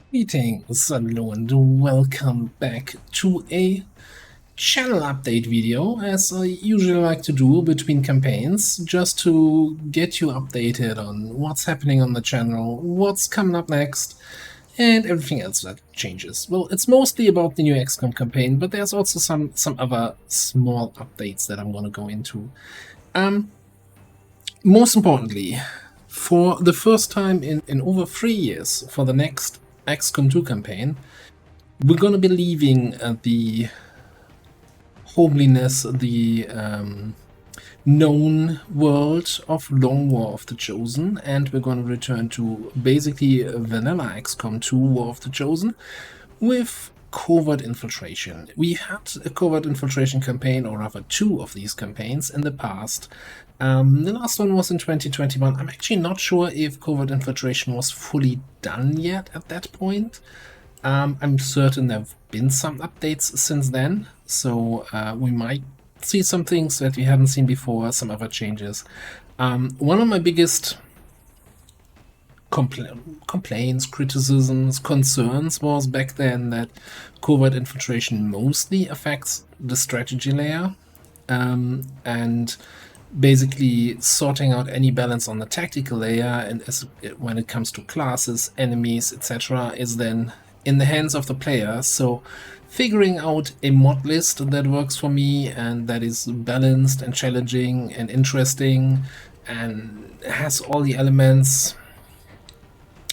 Greetings, hello, and welcome back to a channel update video, as I usually like to do between campaigns, just to get you updated on what's happening on the channel, what's coming up next, and everything else that changes. Well, it's mostly about the new XCOM campaign, but there's also some other small updates that I'm going to go into. Most importantly, for the first time in over 3 years, for the next XCOM 2 campaign, we're going to be leaving the homeliness, the known world of Long War of the Chosen, and we're going to return to basically vanilla XCOM 2 War of the Chosen with covert infiltration. We had a covert infiltration campaign, or rather two of these campaigns in the past. The last one was in 2021. I'm actually not sure if covert infiltration was fully done yet at that point. I'm certain there have been some updates since then, so we might see some things that we haven't seen before, some other changes. One of my biggest complaints, criticisms, concerns was back then that covert infiltration mostly affects the strategy layer, and basically sorting out any balance on the tactical layer, and when it comes to classes, enemies, etc., is then in the hands of the player. So figuring out a mod list that works for me and that is balanced and challenging and interesting and has all the elements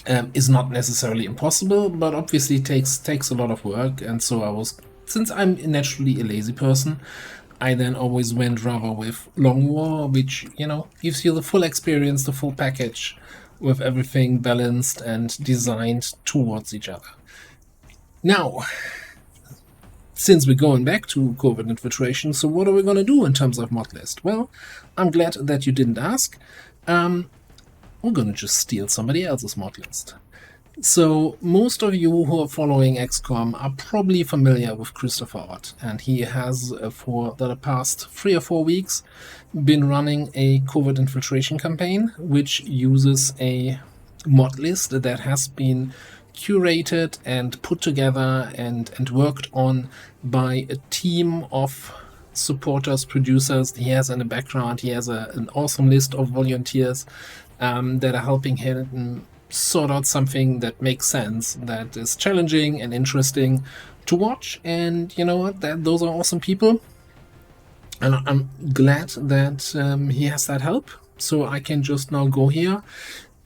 is not necessarily impossible, but obviously takes a lot of work. And so since I'm naturally a lazy person, I then always went rather with Long War, which, gives you the full experience, the full package, with everything balanced and designed towards each other. Now, since we're going back to covert infiltration, so what are we going to do in terms of mod list? Well, I'm glad that you didn't ask. We're going to just steal somebody else's mod list. So most of you who are following XCOM are probably familiar with Christopher Ott, and he has for the past 3 or 4 weeks been running a covert infiltration campaign, which uses a mod list that has been curated and put together and worked on by a team of supporters, producers. He has in the background, he has an awesome list of volunteers that are helping him sort out something that makes sense, that is challenging and interesting to watch. And you know what, those are awesome people, and I'm glad that he has that help, so I can just now go here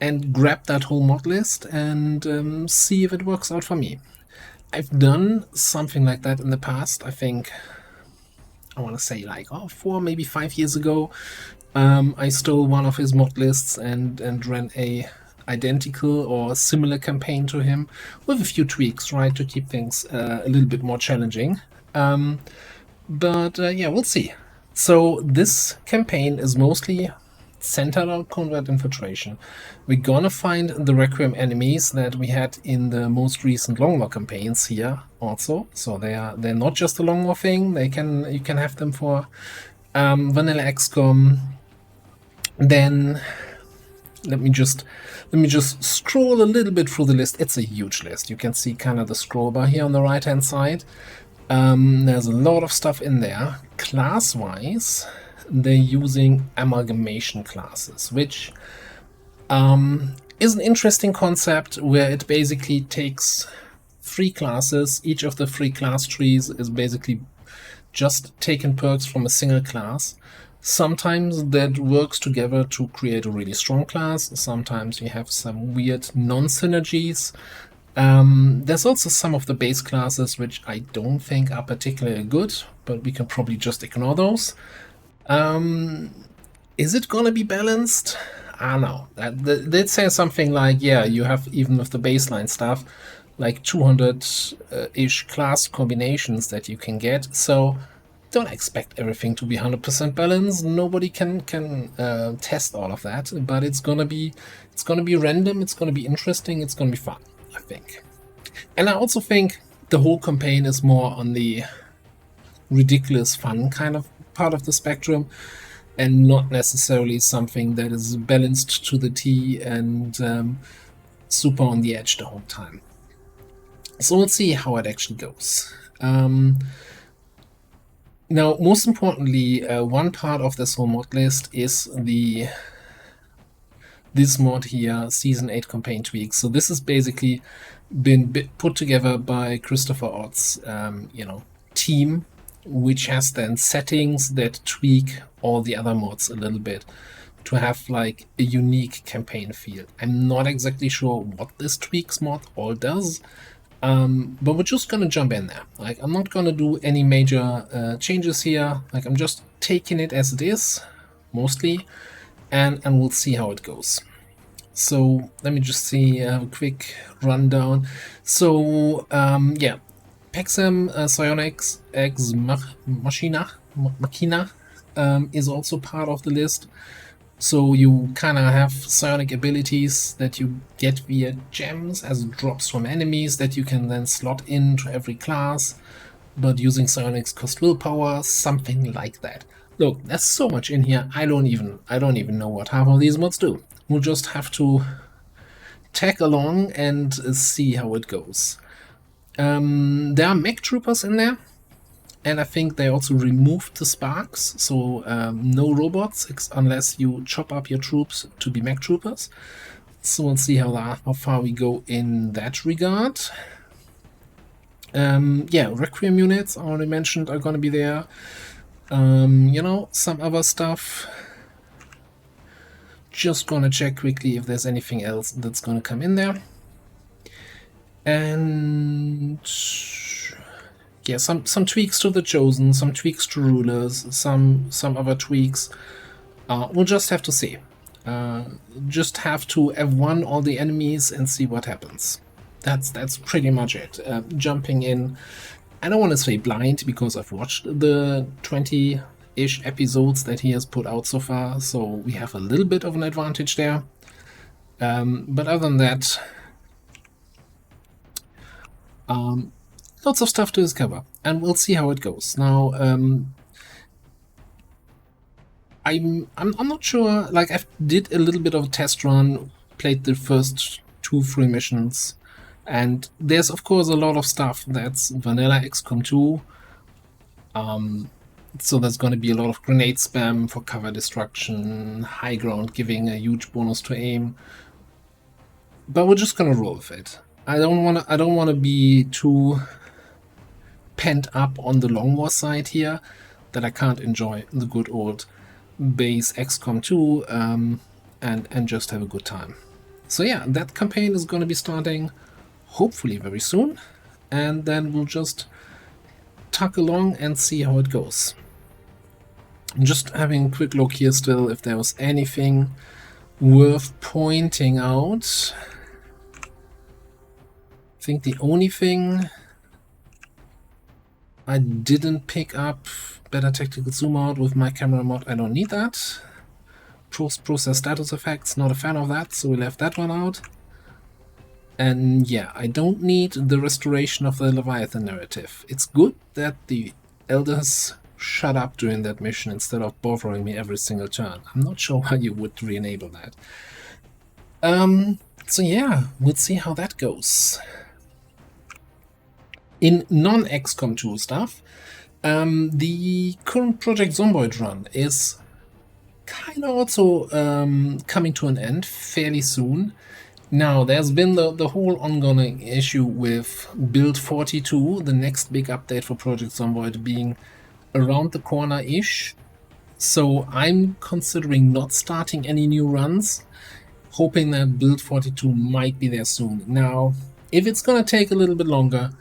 and grab that whole mod list and see if it works out for me. I've done something like that in the past. I think I want to say like 4, maybe 5 years ago. I stole one of his mod lists and ran a identical or similar campaign to him with a few tweaks, right, to keep things a little bit more challenging. But yeah, we'll see. So this campaign is mostly centered on covert infiltration. We're gonna find the Requiem enemies that we had in the most recent Long War campaigns here also. So they're not just a Long War thing. You can have them for vanilla XCOM. Then let me just scroll a little bit through the list. It's a huge list. You can see kind of the scroll bar here on the right hand side. There's a lot of stuff in there. Class wise, they're using amalgamation classes, which is an interesting concept where it basically takes 3 classes. Each of the 3 class trees is basically just taking perks from a single class. Sometimes that works together to create a really strong class. Sometimes you have some weird non-synergies. There's also some of the base classes which I don't think are particularly good, but we can probably just ignore those. Is it gonna be balanced? I don't know. They'd say something like, yeah, you have, even with the baseline stuff, like 200-ish class combinations that you can get. So don't expect everything to be 100% balanced. Nobody can test all of that, but it's gonna be random. It's gonna be interesting. It's gonna be fun, I think. And I also think the whole campaign is more on the ridiculous fun kind of part of the spectrum, and not necessarily something that is balanced to the T and super on the edge the whole time. So we'll see how it actually goes. Now, most importantly, one part of this whole mod list is this mod here, Season 8 campaign tweaks. So this has basically been put together by Christopher Ott's, team, which has then settings that tweak all the other mods a little bit to have like a unique campaign feel. I'm not exactly sure what this tweaks mod all does, but we're just gonna jump in there. Like, I'm not gonna do any major changes here. Like, I'm just taking it as it is, mostly, and we'll see how it goes. So let me just see, have a quick rundown. So yeah, Pexam Psionics Ex Machina is also part of the list. So you kind of have psionic abilities that you get via gems as drops from enemies that you can then slot into every class, but using psionics cost willpower, something like that. Look, there's so much in here, I don't even know what half of these mods do. We'll just have to tag along and see how it goes. There are mech troopers in there, and I think they also removed the sparks, so no robots unless you chop up your troops to be mech troopers. So we'll see how far we go in that regard. Yeah, Requiem units, I already mentioned, are going to be there. Some other stuff. Just gonna check quickly if there's anything else that's gonna come in there. And yeah, some tweaks to the Chosen, some tweaks to Rulers, some other tweaks. We'll just have to see. Just have to F1 all the enemies and see what happens. That's pretty much it. Jumping in, I don't want to say blind because I've watched the 20-ish episodes that he has put out so far, so we have a little bit of an advantage there. But other than that, lots of stuff to discover, and we'll see how it goes. Now, I'm not sure. Like, I did a little bit of a test run, played the first 2-3 missions, and there's of course a lot of stuff that's vanilla XCOM 2. So there's going to be a lot of grenade spam for cover destruction, high ground giving a huge bonus to aim. But we're just gonna roll with it. I don't want to be too pent up on the long war side here that I can't enjoy the good old base XCOM 2 and just have a good time. So yeah, that campaign is going to be starting hopefully very soon, and then we'll just tug along and see how it goes. I'm just having a quick look here still if there was anything worth pointing out. I think the only thing I didn't pick up, better tactical zoom out with my camera mod, I don't need that. Post-process status effects, not a fan of that, so we left that one out. And yeah, I don't need the restoration of the Leviathan narrative. It's good that the elders shut up during that mission instead of bothering me every single turn. I'm not sure why you would re-enable that. So yeah, we'll see how that goes. In non-XCOM 2 stuff, the current Project Zomboid run is kind of also coming to an end fairly soon. Now, there's been the whole ongoing issue with Build 42, the next big update for Project Zomboid, being around the corner-ish. So I'm considering not starting any new runs, hoping that Build 42 might be there soon. Now, if it's going to take a little bit longer,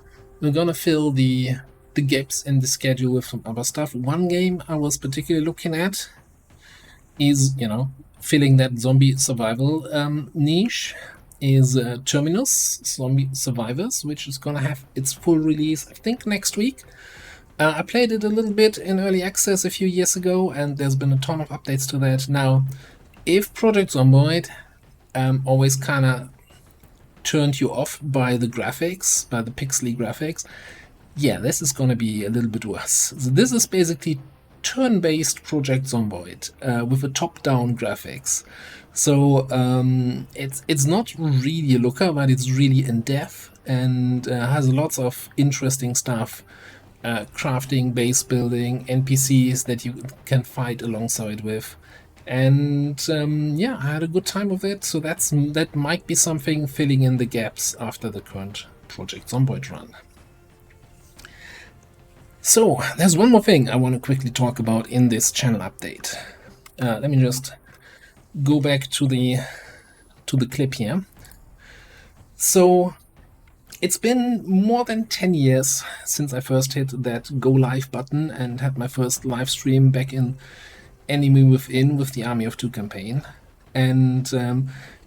we're going to fill the gaps in the schedule with some other stuff. One game I was particularly looking at is, filling that zombie survival niche, is Terminus Zombie Survivors, which is going to have its full release, I think, next week. I played it a little bit in early access a few years ago, and there's been a ton of updates to that. Now, if Project Zomboid always kind of turned you off by the graphics, by the pixely graphics, yeah, this is going to be a little bit worse. So this is basically turn-based Project Zomboid with a top-down graphics. So it's not really a looker, but it's really in depth and has lots of interesting stuff. Crafting, base building, NPCs that you can fight alongside with. And yeah, I had a good time with it, so that might be something filling in the gaps after the current Project Zomboid run. So there's one more thing I want to quickly talk about in this channel update. Let me just go back to the clip here. So it's been more than 10 years since I first hit that go live button and had my first live stream back in Enemy Within with the Army of Two campaign. And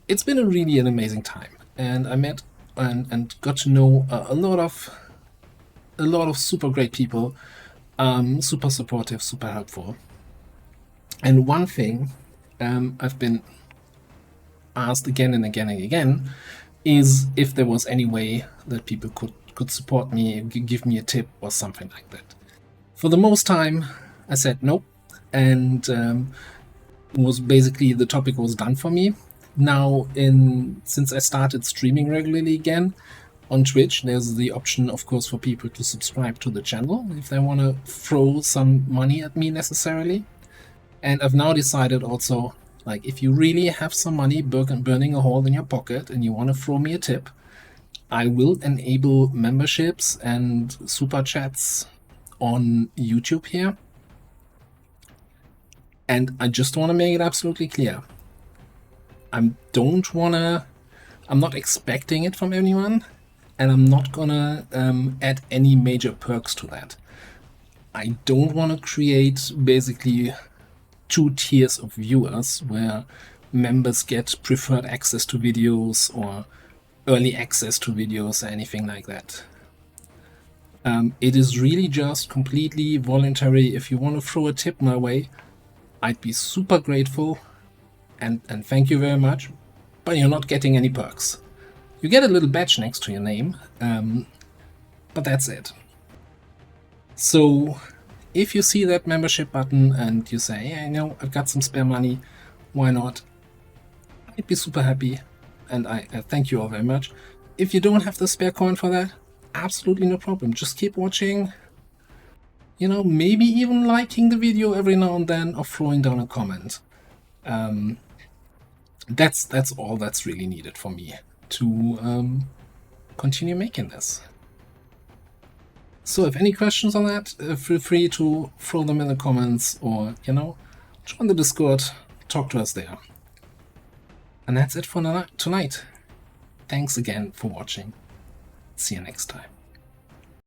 it's been really an amazing time. And I met and got to know a lot of super great people, super supportive, super helpful. And one thing I've been asked again and again and again is if there was any way that people could support me, give me a tip or something like that. For the most time, I said nope, and was basically the topic was done for me. Now, since I started streaming regularly again on Twitch, there's the option, of course, for people to subscribe to the channel if they want to throw some money at me necessarily. And I've now decided also, like, if you really have some money burning a hole in your pocket and you want to throw me a tip, I will enable memberships and super chats on YouTube here. And I just want to make it absolutely clear. I'm not expecting it from anyone, and I'm not gonna add any major perks to that. I don't want to create basically 2 tiers of viewers where members get preferred access to videos or early access to videos or anything like that. It is really just completely voluntary. If you want to throw a tip my way, I'd be super grateful and thank you very much, but you're not getting any perks. You get a little badge next to your name, but that's it. So if you see that membership button and you say, yeah, I've got some spare money, why not? I'd be super happy, and I thank you all very much. If you don't have the spare coin for that, absolutely no problem. Just keep watching, maybe even liking the video every now and then or throwing down a comment. That's all that's really needed for me to continue making this. So if any questions on that, feel free to throw them in the comments or, join the Discord, talk to us there. And that's it for tonight. Thanks again for watching. See you next time.